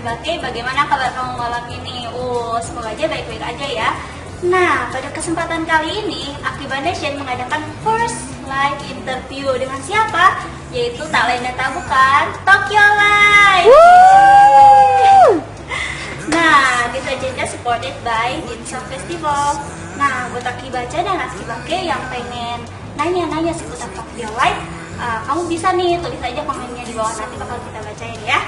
Aki-Bake, bagaimana kabar kamu malam ini? Semoga aja baik-baik aja ya. Nah, pada kesempatan kali ini, Akiba Nation mengadakan first live interview dengan siapa? Yaitu tak lain dan tak bukan Tokyo Live. Nah, this agenda supported by Dinsom Festival. Nah, buat Akibaca dan Aki-Bake yang pengen nanya-nanya seputar Tokyo Live, kamu bisa nih tulis aja komennya di bawah, nanti bakal kita bacain ya.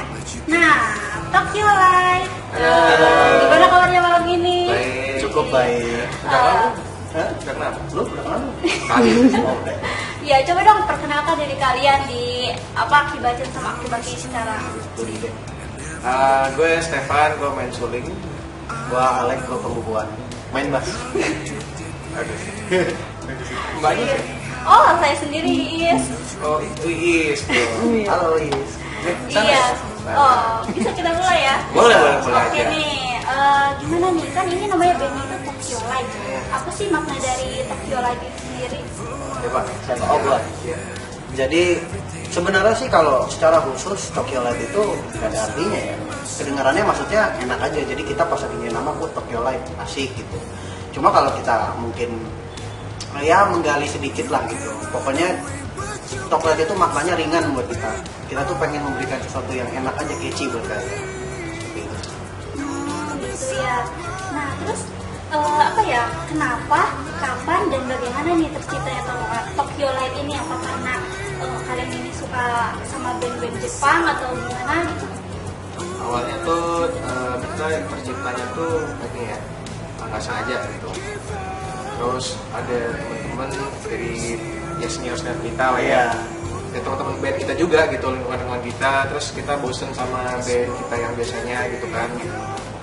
Nah, Tokyo Live, gimana kabarnya malam ini? Baik. Cukup baik. Karena Lu udah kenal? Ya, coba dong perkenalkan diri kalian di Akibaca sama Aki-Bake secara. gue Stefan, gue main suling. Gua Alex, gua pembubuhan. Main bass. Aduh. Mbaknya? Oh, saya sendiri Iis. Oh, itu Is. Halo Is. Iya. Oh, bisa kita mulai ya? Boleh Oke aja. nih, gimana nih? Kan ini namanya band itu Tokyo Live. Apa sih makna dari Tokyo Live itu sendiri? Coba. Siapa? Oh gua. Jadi sebenarnya sih kalau secara khusus Tokyo Live itu gak ada artinya ya. Kedengarannya maksudnya enak aja. Jadi kita pas lagi nama Tokyo Live asik gitu. Cuma kalau kita mungkin ya menggali sedikit lah gitu. Pokoknya Tokyo Live itu maknanya ringan buat kita. Kita tuh pengen memberikan sesuatu yang enak aja, catchy buat kalian. Gitu. Gitu ya. Nah, terus kenapa, kapan, dan bagaimana nih terciptanya Tokyo Live ini? Apa karena kalian ini suka sama band-band Jepang atau gimana gitu? Awalnya tuh kita terciptanya tuh ini ya, nggak sengaja gitu. Terus ada teman-teman dari senior kita lah ya. Ya teman-teman band kita juga gitu, lingkungan kita. Terus kita bosen sama band kita yang biasanya gitu kan.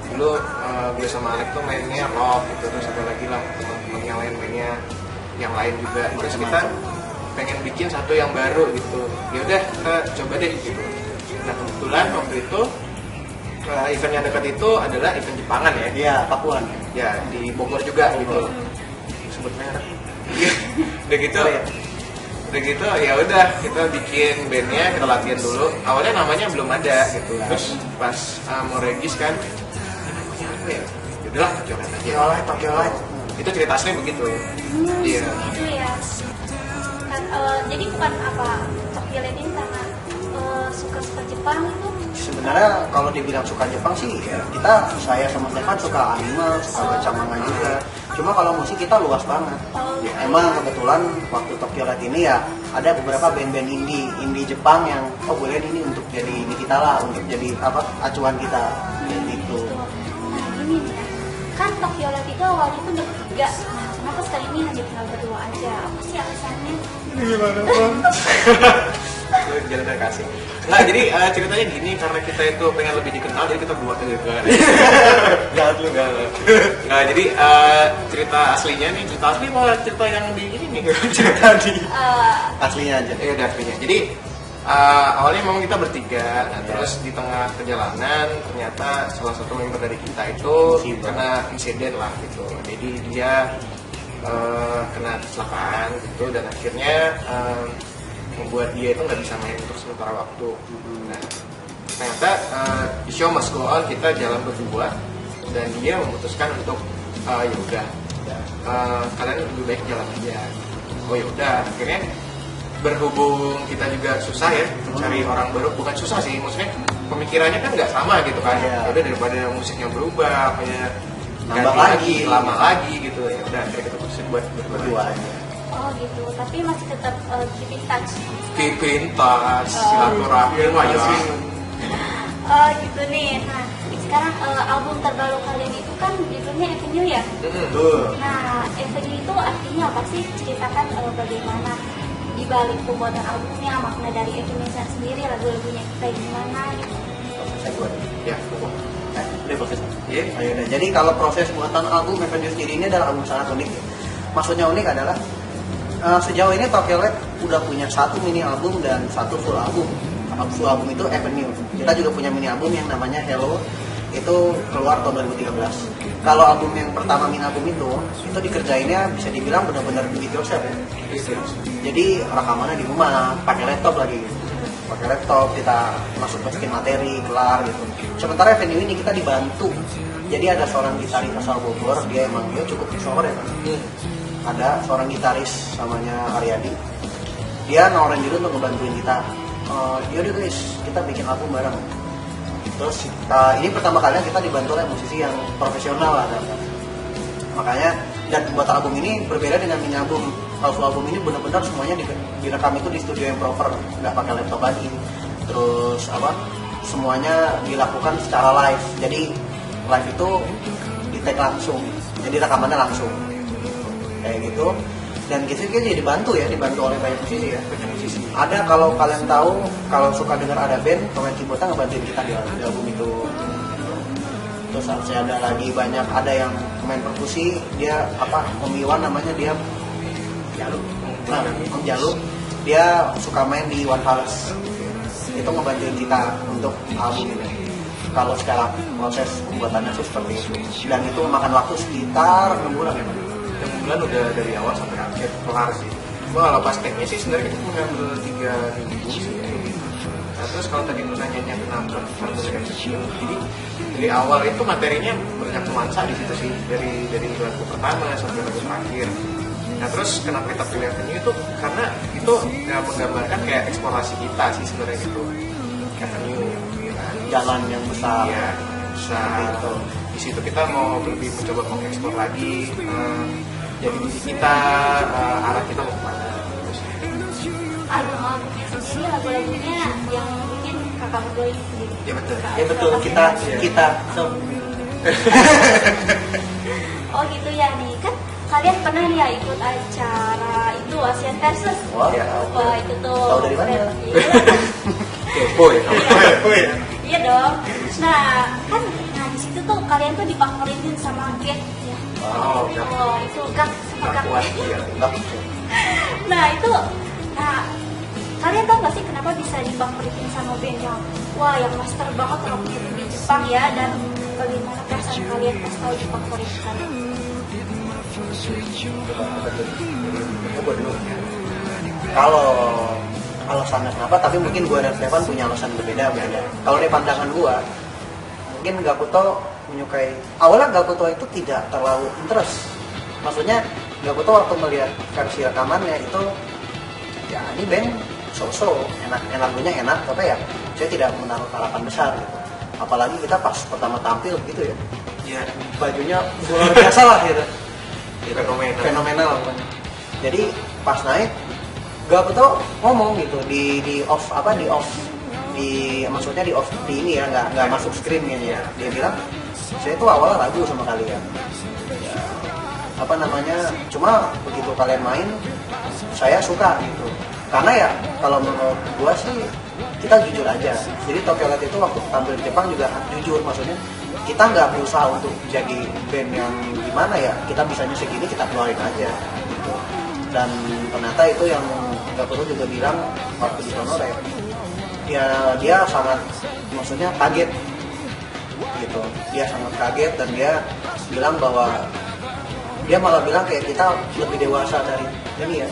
Dulu gue sama Alex tuh mainnya rock gitu, terus ada lagi lah teman-teman yang lain mainnya yang lain juga. Terus kita pengen bikin satu yang baru gitu. Ya udah kita coba deh gitu. Nah kebetulan waktu itu event yang dekat itu adalah event Jepangan ya. Iya, Pakuan. Ya di Bogor juga gitu. Sebut merek. Udah gitu. Udah gitu ya udah kita bikin bandnya, kita latihan dulu. Awalnya namanya belum ada gitu. Terus pas mau regis kan, namanya apa ya? Yaudahlah Tokyo Live aja. Tokyo Live. Itu cerita asli begitu. Iya. Gitu ya. Kan, jadi bukan Tokyo Live ini karena suka Jepang itu? Sebenarnya kalau dibilang suka Jepang sih ya, saya sama Stefan suka anime, suka baca manga juga. Cuma kalau musik kita luas banget. Ya, emang kebetulan waktu Tokyo Live ini ya ada beberapa band-band indie Jepang yang boleh ini untuk jadi ini kita lah, untuk jadi acuan kita gitu. Nah gini nih ya, kan Tokyo Live itu awalnya tuh bertiga. Nah kenapa sekali ini hanya tinggal berdua aja? Apa sih alasannya? Gimana bang? Lu jangan saya kasih. Nah jadi ceritanya gini, karena kita itu pengen lebih dikenal, jadi kita buat aja kan. Jangan lu enggak. Nah jadi cerita aslinya nih, cerita asli malah cerita yang di ini nih, cerita di Aslinya aja. Iya udah aslinya. Jadi awalnya memang kita bertiga, nah, terus di tengah perjalanan ternyata salah satu member dari kita itu kena insiden lah gitu. Jadi dia kena kecelakaan gitu, dan akhirnya membuat dia itu nggak bisa main untuk sementara waktu. Nah, ternyata the show must go on, kita jalan berdua, dan dia memutuskan untuk ya udah, kalian lebih baik jalan aja. Oh ya udah, akhirnya berhubung kita juga susah ya cari orang baru, bukan susah sih, maksudnya pemikirannya kan nggak sama gitu kan. Ya udah daripada musiknya berubah, apanya nambah lagi, lama lagi gitu. Ya udah, akhirnya kita putusin buat berdua aja. Oh gitu, tapi masih tetap keep in touch. Keep in touch, silaturahmi mah ya. Oh gitu nih. Nah sekarang album terbaru kalian itu kan judulnya Avenue ya? Betul. Nah Avenue itu artinya apa sih? Ceritakan bagaimana di balik pembuatan albumnya, makna dari Avenue sendiri, lagu-lagunya kayak gimana gitu. Saya buat. Ya, Udah proses. Iya. Nah, jadi kalau proses buatan album Avenue sendiri ini adalah album sangat unik. Maksudnya unik adalah sejauh ini Tokyo Live udah punya satu mini album dan satu full album. Full album itu Avenue. Kita juga punya mini album yang namanya Hello, itu keluar tahun 2013. Kalau album yang pertama mini album itu dikerjainnya bisa dibilang benar-benar do it yourself ya. Jadi rekamannya di rumah, pakai laptop lagi. pakai laptop, kita masukin materi, kelar gitu. Sementara venue ini kita dibantu. Jadi ada seorang gitaris asal Bogor, dia cukup extrovert ya kan. Ada seorang gitaris namanya Aryadi. Dia nawarin diri untuk ngebantuin kita. Yaudah guys, kita bikin album bareng. Terus ini pertama kalinya kita dibantu oleh musisi yang profesional lah kan. Makanya dan buat album ini berbeda dengan mini album. Kalau album ini benar-benar semuanya direkam itu di studio yang proper, nggak pakai laptop lagi. Terus semuanya dilakukan secara live. Jadi live itu di take langsung, jadi rekamannya langsung kayak gitu. Dan kita jadi dibantu oleh banyak musisi ya. Ada, kalau kalian tahu, kalau suka dengar ada band, pemain keyboardnya ngebantuin kita di album itu. Terus saya ada lagi banyak, ada yang main perkusi, dia Om Iwan namanya, dia Om Jalu, dia suka main di One Palace, itu ngebantuin kita untuk album ini. Kalau secara proses pembuatannya sih seperti itu, dan itu memakan waktu sekitar 6 bulan ya Pak. 6 bulan udah dari awal sampai akhir kelar sih. Cuma kalau pas teknya sih sebenarnya kita mengambil 3 minggu sih ya. Nah, terus kalau tadi nanya kenapa harus kecil, jadi dari awal itu materinya banyak nuansa di situ sih, dari lagu pertama sampai lagu terakhir. Nah terus kenapa kita pilih venue itu karena itu menggambarkan kayak eksplorasi kita sih sebenarnya gitu, kayak venue jalan yang besar. Iya, besar gitu. Di situ kita mau lebih mencoba mengeksplor lagi, jadi misi kita, arah kita mau kemana. Albumnya sendiri, lagu-lagunya yang bikin kakak berdua ini sendiri. Ya betul. Ya betul, kita Oh gitu ya nih, kan kalian pernah nih ya ikut acara itu Asian Versus. Wah, Wah itu tuh. Tahu dari mana? Kepo ya. Iya dong. Nah kan, di situ tuh kalian tuh difavoritin sama Gek ya. Oh, itu Gak sama Gak. Iya. Nah itu, kalian tau gak sih kenapa bisa difavoritin sama band yang yang master banget kalau di Jepang ya, dan bagaimana perasaan kalian pas tahu difavoritkan? Kalau alasannya kenapa, tapi mungkin gue dan Stefan punya alasan berbeda. Kalau dari pandangan gue, mungkin Gakuto menyukai, awalnya Gakuto itu tidak terlalu interest. Maksudnya Gakuto waktu melihat versi rekamannya itu, ya ini band so-so, enak lagunya enak, tapi ya saya tidak menaruh harapan besar gitu. Apalagi kita pas pertama tampil gitu ya, Iya. bajunya luar biasa lah gitu. Fenomenal. Jadi pas naik Gakuto ngomong gitu di off di ini ya, nggak masuk screen gitu ya. Dia bilang, saya tuh awalnya ragu sama kalian ya, cuma begitu kalian main saya suka gitu. Karena ya kalau menurut gua sih kita jujur aja. Jadi Tokyo Light itu waktu tampil di Jepang juga jujur, maksudnya kita nggak berusaha untuk jadi band yang gimana ya, kita bisanya segini kita keluarin aja gitu. Dan ternyata itu yang Gakuto juga bilang waktu di Sonore, dia sangat, maksudnya kaget gitu. Dia sangat kaget dan dia bilang bahwa dia malah bilang kayak kita lebih dewasa dari ini ya,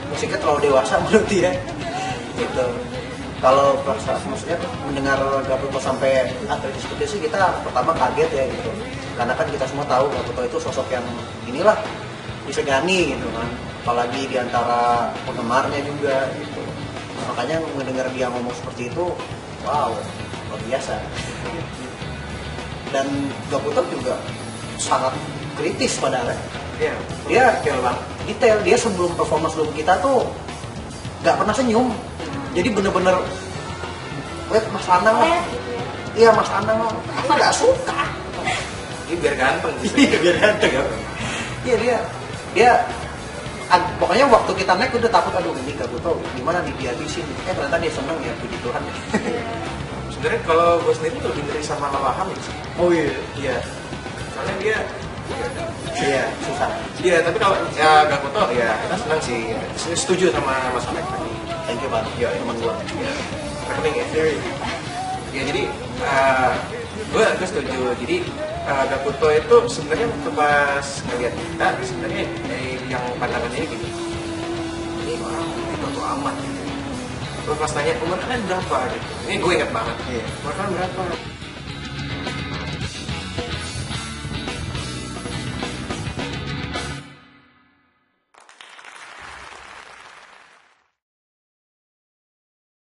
musiknya terlalu dewasa menurut dia gitu. Kalau maksudnya mendengar Gakuto sampai akhir seperti sih, kita pertama kaget ya gitu, karena kan kita semua tahu Gakuto itu sosok yang inilah disegani gitu kan, apalagi diantara penggemarnya juga gitu. Makanya mendengar dia ngomong seperti itu, wow, luar biasa. Dan Gakuto juga sangat kritis padahal. Iya. Dia detail. Dia sebelum performance kita tuh nggak pernah senyum. Jadi bener-bener, Mas Anang lah. Iya Mas Anang lah. Nggak suka. Ini biar ganteng. Iya biar ganteng ya. Iya dia. Pokoknya waktu kita naik udah takut, aduh ini Gakuto gimana nih dihabisin. Ternyata dia seneng ya, puji Tuhan. Sebenarnya kalau gue sendiri lebih ngeri sama lalahan sih. Oh iya. Iya. Karena dia Iya, susah. Iya, tapi kalau ya Gakuto ya kita senang sih. Setuju sama Mas Alex tadi. Thank you Pak. Ya teman gua. Ya, rekening ya. Ya jadi gue setuju. Jadi Gakuto itu sebenarnya waktu pas ngeliat kita sebenarnya yang pandangannya gini. Ini orang itu amat gitu. Terus pas tanya umur kalian berapa gitu, ini gue inget banget, Iya. umur kalian berapa?